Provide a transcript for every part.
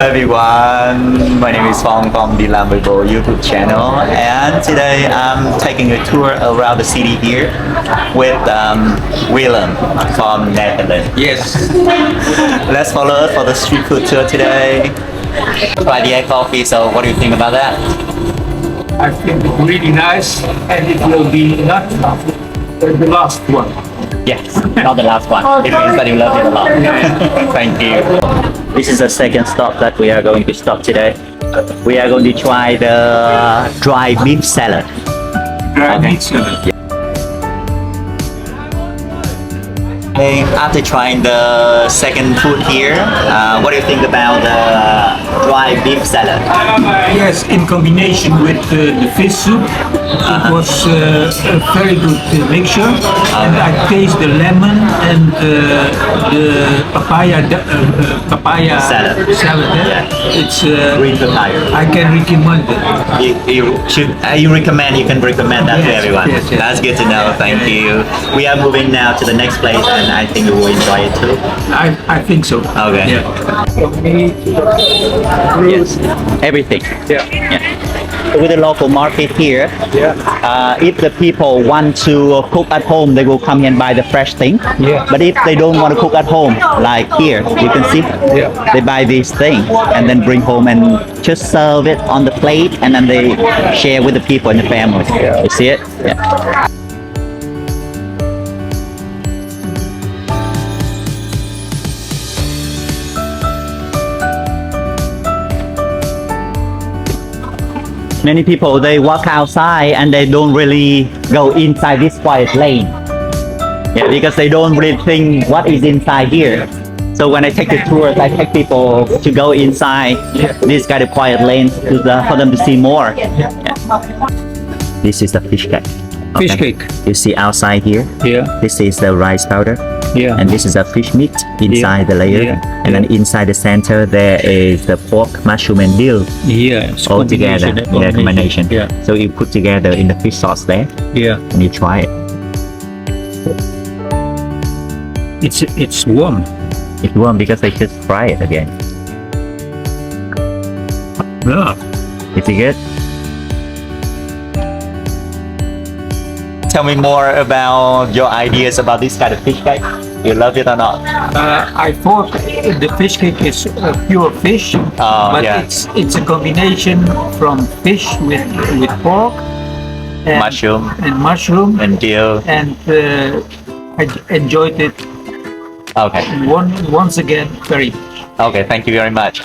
Everyone, my name is Phong from the Lambo YouTube channel, and today I'm taking a tour around the city here with Willem from Netherlands. Yes. Let's follow us for the street food tour today. Try the egg coffee. So, what do you think about that? I think it's really nice, and it will be not the last one. Yes, not the last one. It means that you love it a lot. Thank you. This is the second stop that we are going to stop today. We are going to try the dry beef salad. Dry meat salad. Hey, after trying the second food here, what do you think about the dry beef salad? Yes, in combination with the fish soup, it was a very good mixture. And I taste the lemon and the papaya Salad. Yeah. It's Green papaya. I can recommend it. You recommend? You can recommend that to Yes, everyone. yes, yes. That's good to know. Thank you. We are moving now to the next place, and I think you will enjoy it too. I think so. Okay. Yeah. From meat, Yes. Everything. yeah. So with the local market here, Yeah. if the people want to cook at home, they will come here and buy the fresh thing. Yeah. But if they don't want to cook at home, like here, you can see, Yeah. they buy this thing and then bring home and just serve it on the plate, and then they share with the people in the family. Yeah. You see it? Yeah. Many people, they walk outside and they don't really go inside this quiet lane. Yeah, because they don't really think what is inside here. So when I take the tours, I take people to go inside this kind of quiet lanes for them to see more. Yeah. This is the fish cake. Fish cake. You see outside here? Yeah. This is the rice powder. Yeah. And this is a fish meat inside the layer. Yeah. And then inside the center, there is the pork, mushroom, and dill. Yeah. It's All together, combination. Yeah. So you put together in the fish sauce there, Yeah. and you try it. It's warm. If you want, because they just fry it again. Yeah. Is it good? Tell me more about your ideas about this kind of fish cake. You love it or not? I thought the fish cake is pure fish, but yeah. it's a combination from fish with pork and Mushroom and dill. and I enjoyed it Okay. once again very much. Okay. Thank you very much.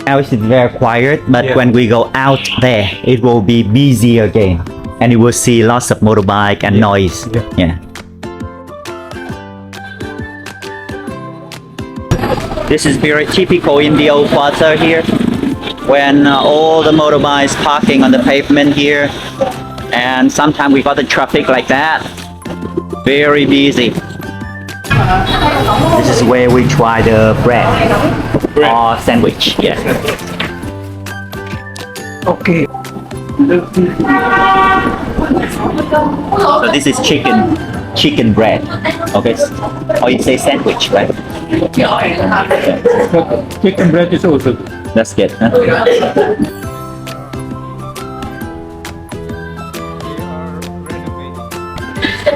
Now it's very quiet, but Yeah. when we go out there, it will be busy again, and you will see lots of motorbike and noise. Yeah. This is very typical in the Old Quarter here, when all the motorbikes parking on the pavement here, and sometimes we got the traffic like that. Very busy. This is where we try the bread. Or sandwich. Yeah. Okay. So this is chicken bread. Okay. Or you say sandwich, right? Chicken bread is also good. That's good. Huh?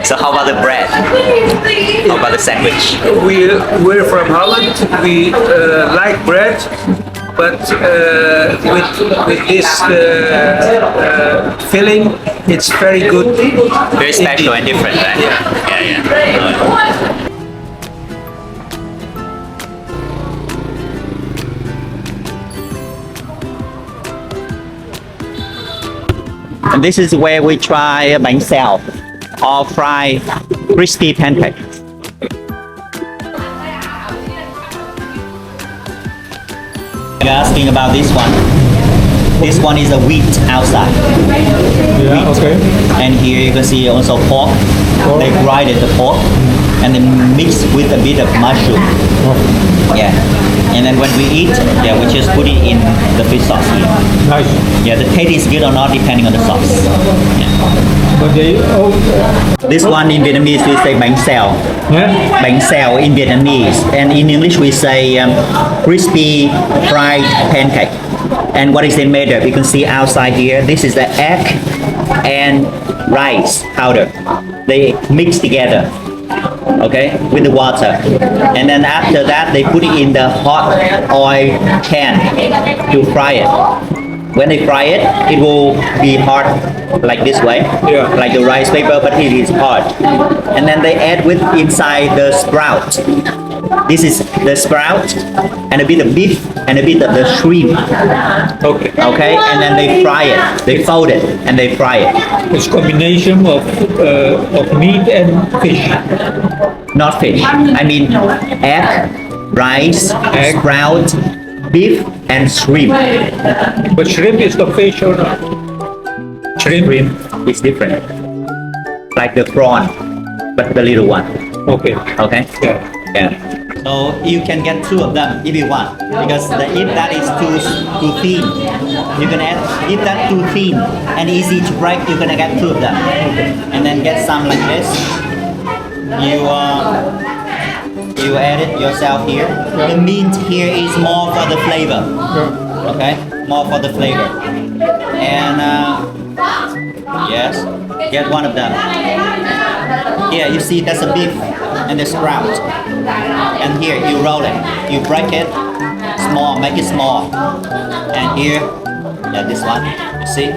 So how about the bread? How about the sandwich? We're from Holland. We like bread, but with this filling, it's very good. Very special and different, right? Yeah. And this is where we try bánh xèo, or fried crispy pancake. You're asking about this one. This one is a wheat outside. Yeah. Okay. And here you can see also pork. They grinded the pork and then mix with a bit of mushroom. Yeah, and then when we eat, yeah, we just put it in the fish sauce here. Nice. Yeah, the taste is good or not depending on the sauce. Yeah. But they This one in Vietnamese we say bánh xèo. yeah. Bánh xèo in Vietnamese, and in English we say crispy fried pancake. And what is it made of? You can see outside here. This is the egg and rice powder. They mix together, okay, with the water. And then after that, they put it in the hot oil pan to fry it. When they fry it, it will be hard like this way, Yeah. like the rice paper, but it is hard. And then they add with inside the sprout. This is the sprout and a bit of beef and a bit of the shrimp. Okay. Okay, and then they fry it. They fold it and they fry it. It's combination of meat and fish. Not fish. I mean egg, rice, Egg. sprout, beef, and shrimp. But shrimp is the fish or not? Shrimp. It's different. Like the prawn, but the little one. Okay. Okay. Yeah. Yeah. So you can get two of them if you want, because if that is too thin, you can add. If that too thin and easy to break, you're gonna get two of them, and then get some like this. You add it yourself here. The mint here is more for the flavor. Okay, more for the flavor. And yes, get one of them. Here you see that's a beef and the sprout. And here you roll it, you break it small, make it small. And here, yeah, this one, you see.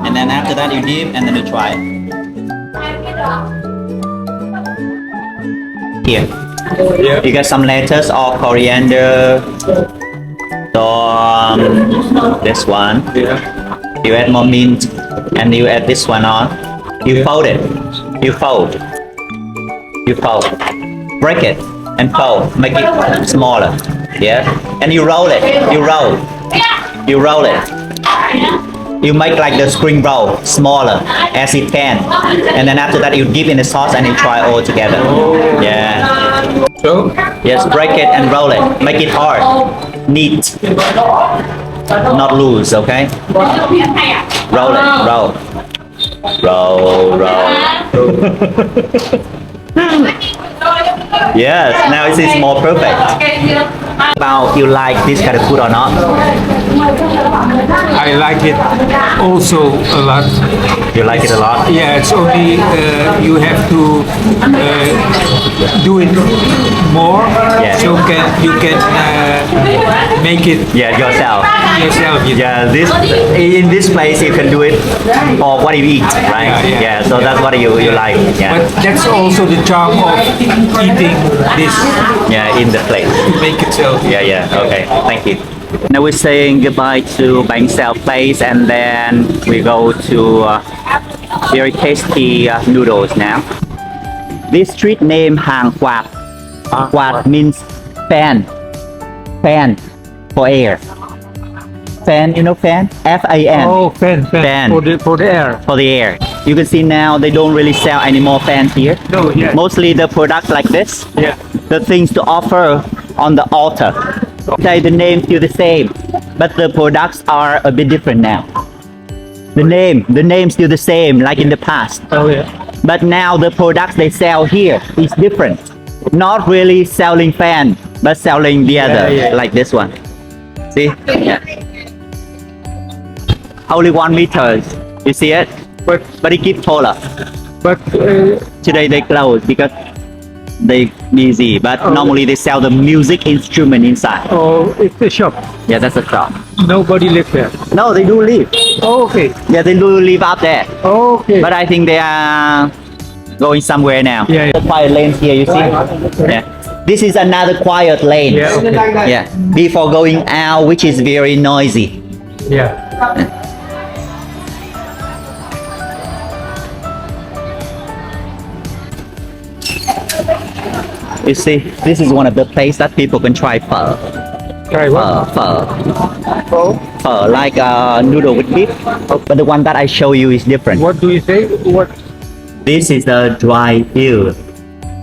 And then after that you dip and then you try it. Here, Yeah. you get some lettuce or coriander. So this one, Yeah. you add more mint and you add this one on. You fold it, you fold, break it and fold, make it smaller. Yeah, and you roll it, you roll it. You make like the spring roll smaller as it can, and then after that you dip in the sauce and you try all together. Yeah. So Yes, break it and roll it. Make it hard, neat, not loose. Okay. Roll it, roll. Yes, now it is more perfect. About you like this kind of food or not? I like it also a lot. You like it a lot? Yeah, it's only you have to do it more, Yeah. so you can make it Yeah, yourself. yourself. Yeah, this in this place you can do it for what you eat, right? Yeah. So that's what you like. Yeah. But that's also the charm of eating this. Yeah, in the place. Make itself. Yeah. Okay. Thank you. Now we're saying goodbye to Bánh Xèo place, and then we go to very tasty noodles now. This street name Hàng Quạt. Quạt means fan. Fan for air. Fan, you know fan? F-A-N. Oh, fan. Fan. For the air. For the air. You can see now they don't really sell any more fans here. No, yeah. Mostly the products like this. Yeah. The things to offer on the altar. Okay, the name still the same, but the products are a bit different now. The name still the same like in the past, Oh yeah. but now the products they sell here is different. Not really selling fan, but selling the other, yeah. like this one. See? Yeah. Only 1 meter. You see it? But it keeps taller. But Today they close because they busy, but normally they sell the music instrument inside. it's the shop. Yeah, that's a shop. Nobody lives there. No, they do live. Oh, okay. Yeah, they do live out there. Okay. But I think they are going somewhere now. Yeah. The quiet lanes here, you see? Yeah. This is another quiet lane. Yeah, okay. Yeah. Before going out, which is very noisy. Yeah. You see, this is one of the places that people can try pho. Try what? Pho, like noodle with beef. But the one that I show you is different. What do you say? What? This is the dry field.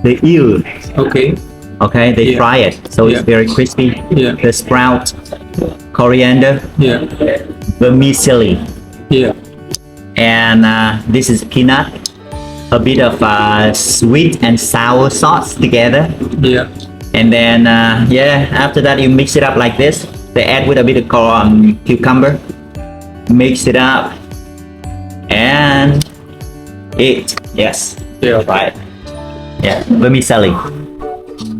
the eel. Okay. Okay, they Yeah. fry it, so it's Yeah. very crispy. Yeah. The sprout, coriander, Yeah. vermicelli, Yeah. and this is peanut. A bit of sweet and sour sauce together, Yeah. and then after that you mix it up like this. They add with a bit of cucumber, mix it up, and eat. Yes, Yeah. right. Yeah, vermicelli.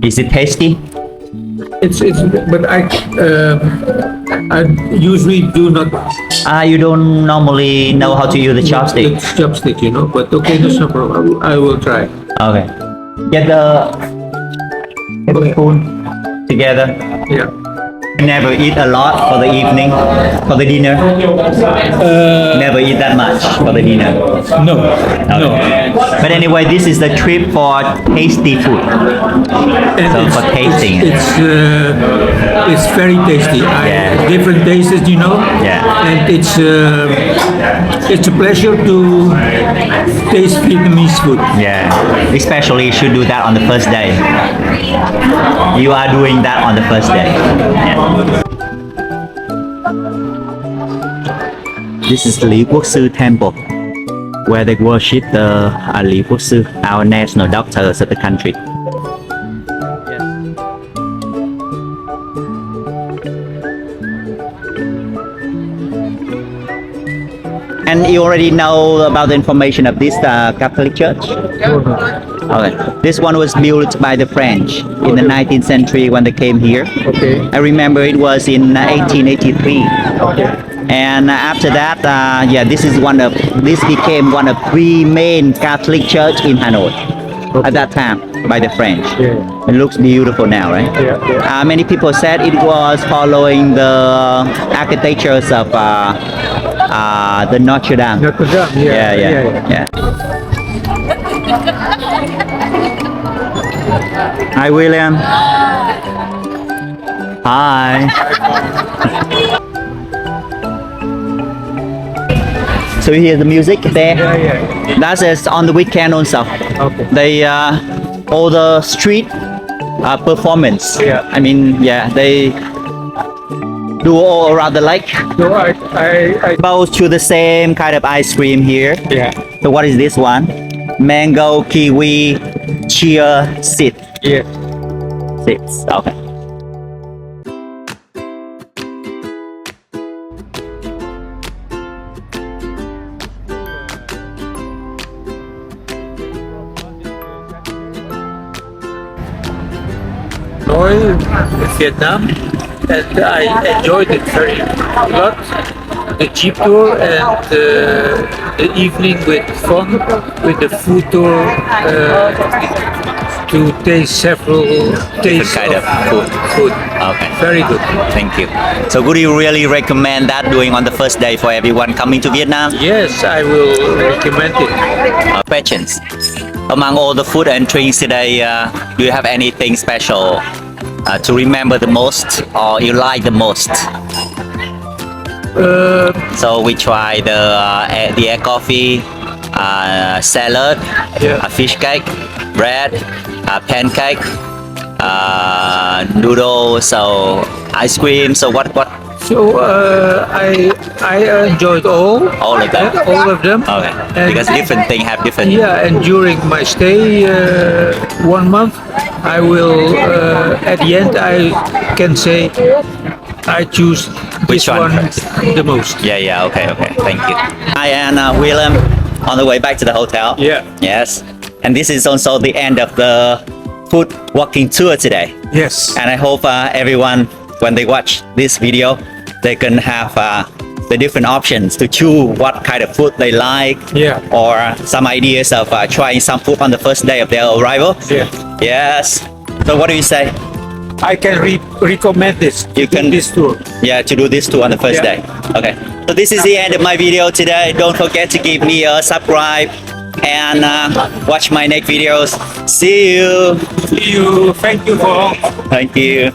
Is it tasty? It's but I usually do not You don't normally know how to use the chopstick. It's chopstick, you know. But okay, that's no problem. I will try. Okay. Get the spoon together. Yeah. Never eat a lot for the evening, for the dinner. Never eat that much for the dinner. No. No. But anyway, this is the trip for tasty food. And So for tasting it. It's very tasty. Yeah. Different tastes, you know. Yeah. And it's a pleasure to taste Vietnamese food. Yeah. Especially you should do that on the first day. You are doing that on the first day. Yeah. This is Lý Quốc Sư Temple, where they worship the Lý Quốc Sư, our national doctors of the country. And you already know about the information of this Catholic church? Okay. This one was built by the French in the 19th century when they came here. Okay. I remember it was in 1883. And after that, this became one of three main Catholic church in Hanoi at that time by the French. Yeah. It looks beautiful now, right? Yeah. Many people said it was following the architectures of the Notre Dame. Notre Dame. Yeah. Hi, William. Hi. So you hear the music there? Yeah. That is on the weekend also. Okay. They all the street performance. Yeah. I mean, they do all around the lake. So I Both to the same kind of ice cream here. yeah. So what is this one? Mango, kiwi, chia seed. Yeah. Seeds. Okay. Hanoi, Vietnam, and I enjoyed it very lot. The jeep tour and the evening with fun, with the food tour to taste several tastes kind of food. Okay. Very good. Thank you. So would you really recommend that doing on the first day for everyone coming to Vietnam? Yes, I will recommend it. Questions. Among all the food and drinks today, do you have anything special to remember the most or you like the most? So we try the egg coffee, salad, Yeah. a fish cake, bread, pancake, noodles, so ice cream. So what? So I enjoyed all All of them. all of them. Okay. And Because different thing have different. yeah, and during my stay 1 month, I will at the end I can say I choose Which this one one first? the most. Yeah. Okay. Thank you. Hi, and William, on the way back to the hotel. Yeah. Yes. And this is also the end of the food walking tour today. Yes. And I hope everyone, when they watch this video, they can have the different options to choose what kind of food they like. Yeah. Or some ideas of trying some food on the first day of their arrival. Yeah. Yes. So what do you say? I can recommend this. You can- this tour. Yeah, to do this too on the first Yeah. day. Okay. So this is the end of my video today. Don't forget to give me a subscribe and watch my next videos. See you. See you. Thank you for. Thank you.